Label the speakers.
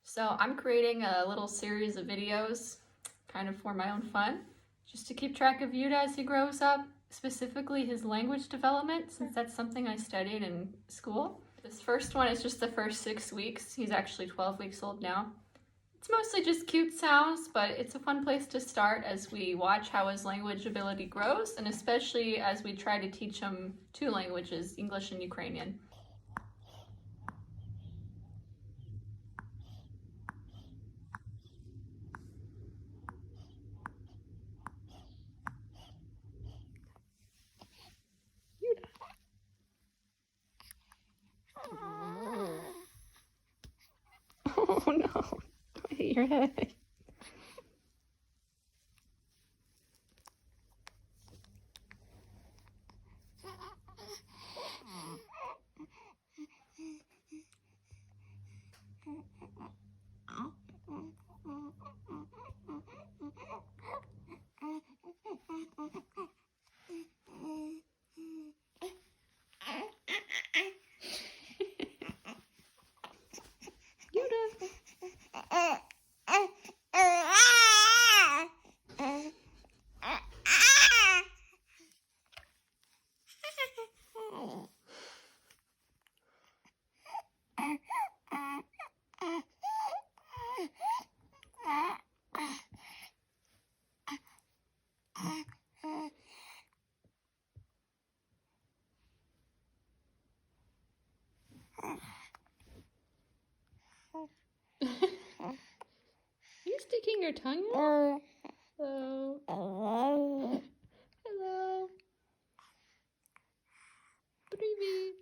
Speaker 1: So I'm creating a little series of videos, kind of for my own fun, just to keep track of Yuta as he grows up, specifically his language development, since that's something I studied in school. This first one is just the first 6 weeks. He's actually 12 weeks old now. It's mostly just cute sounds, but it's a fun place to start as we watch how his language ability grows, and especially as we try to teach him 2 languages, English and Ukrainian. Oh no, don't hit your head. You sticking your tongue out? Hello. Hello. Привет.